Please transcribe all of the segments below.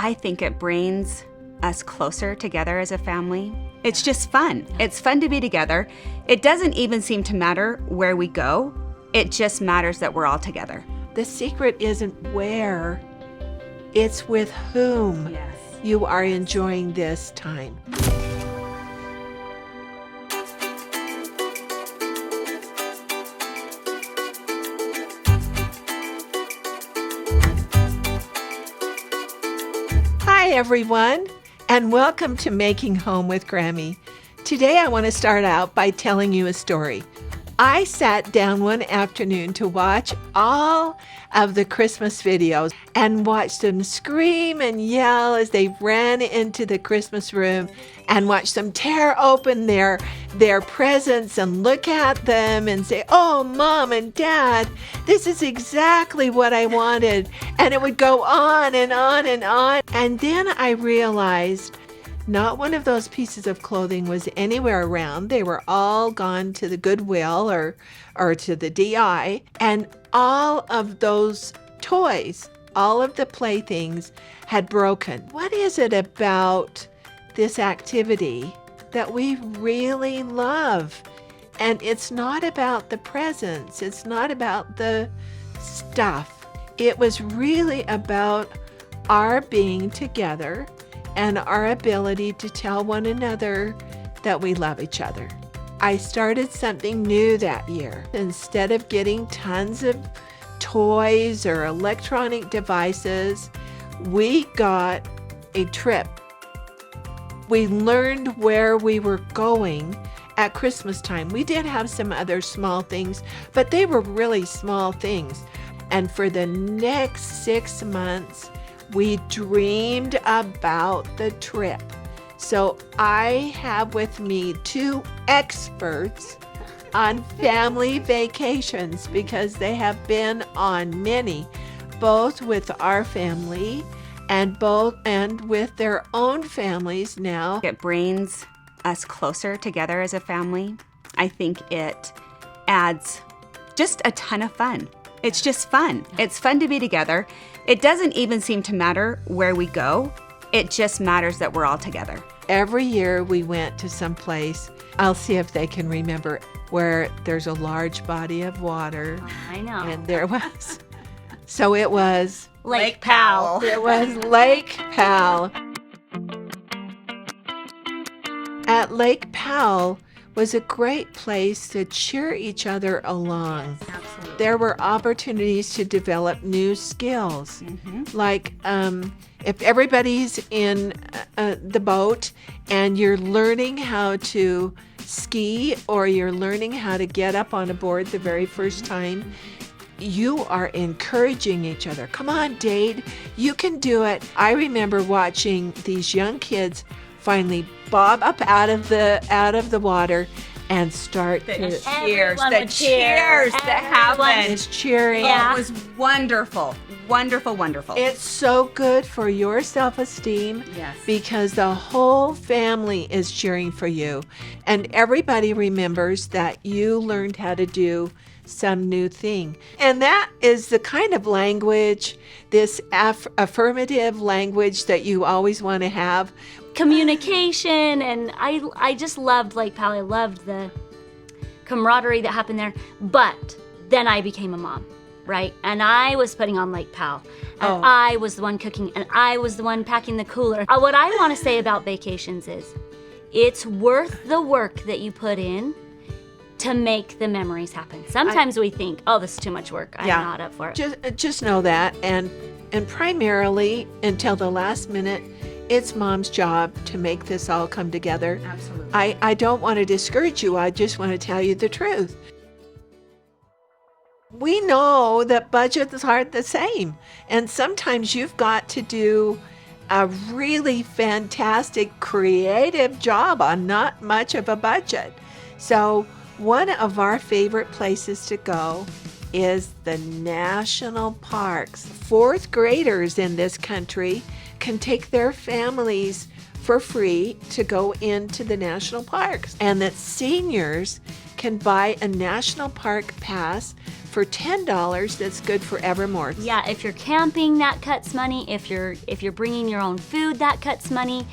I think it brings us closer together as a family. It's just fun. It's fun to be together. It doesn't even seem to matter where we go. It just matters that we're all together. The secret isn't where, it's with whom Yes. you are enjoying this time. Hi everyone, and welcome to Making Home with Grammy. Today I want to start out by telling you a story. I sat down one afternoon to watch all of the Christmas videos and watched them scream and yell as they ran into the Christmas room, and watched them tear open their presents and look at them and say, "Oh, Mom and Dad, this is exactly what I wanted." And it would go on and on and on. And then I realized not one of those pieces of clothing was anywhere around. They were all gone to the Goodwill or to the DI. And all of those toys, all of the playthings had broken. What is it about this activity that we really love? And it's not about the presents. It's not about the stuff. It was really about our being together and our ability to tell one another that we love each other. I started something new that year. Instead of getting tons of toys or electronic devices, we got a trip. We learned where we were going at Christmas time. We did have some other small things, but they were really small things. And for the next 6 months, we dreamed about the trip. So I have with me 2 experts on family vacations, because they have been on many, both with our family and with their own families now. It brings us closer together as a family. I think it adds just a ton of fun. It's just fun. It's fun to be together. It doesn't even seem to matter where we go. It just matters that we're all together. Every year we went to some place, I'll see if they can remember, where there's a large body of water. I know. And there was. So it was Lake Powell. It was Lake Powell. At Lake Powell was a great place to cheer each other along. Absolutely. There were opportunities to develop new skills, like if everybody's in the boat and you're learning how to ski, or you're learning how to get up on a board the very first time, you are encouraging each other. Come on, Dade, you can do it. I remember watching these young kids finally bob up out of the water and start The to cheers, Everyone the would cheer. cheers that happened. is cheering. Yeah. It was wonderful, wonderful, wonderful. It's so good for your self-esteem, Yes. because the whole family is cheering for you, and everybody remembers that you learned how to do some new thing. And that is the kind of language, this affirmative language that you always want to have. Communication, and I just loved Lake Powell. I loved the camaraderie that happened there. But then I became a mom, right? And I was putting on Lake Powell, and I was the one cooking, and I was the one packing the cooler. What I want to say about vacations is, it's worth the work that you put in to make the memories happen. Sometimes we think, "Oh, this is too much work. I'm not up for it." Just know that, and primarily until the last minute, it's Mom's job to make this all come together. Absolutely. I don't want to discourage you. I just want to tell you the truth. We know that budgets aren't the same, and sometimes you've got to do a really fantastic creative job on not much of a budget. So one of our favorite places to go is the national parks. 4th graders in this country can take their families for free to go into the national parks, and that seniors can buy a national park pass for $10, that's good for Evermore. Yeah, if you're camping, that cuts money. If you're bringing your own food, that cuts money.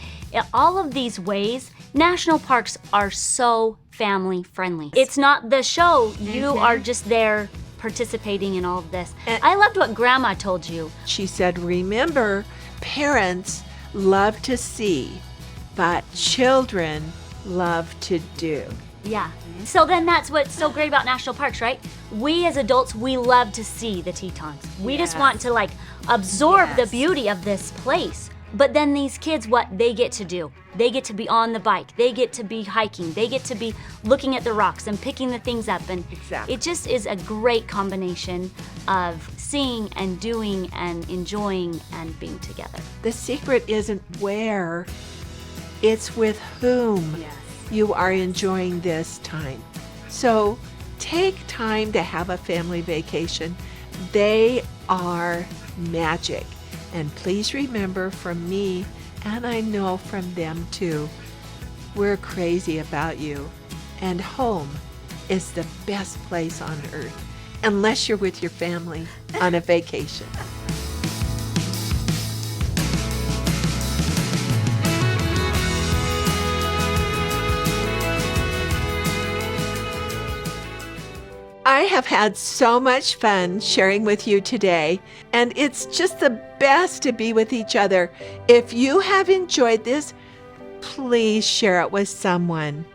All of these ways, national parks are so family friendly. It's not the show. You are just there participating in all of this. I loved what Grandma told you. She said, remember, parents love to see, but children love to do. Yeah. So then that's what's so great about national parks, right? We as adults, we love to see the Tetons. We just want to like absorb the beauty of this place. But then these kids, what they get to do, they get to be on the bike, they get to be hiking, they get to be looking at the rocks and picking the things up. And it just is a great combination of seeing and doing and enjoying and being together. The secret isn't where, it's with whom you are enjoying this time. So take time to have a family vacation. They are magic. And please remember from me, and I know from them too, we're crazy about you. And home is the best place on earth, unless you're with your family on a vacation. I have had so much fun sharing with you today, and it's just the best to be with each other. If you have enjoyed this, please share it with someone.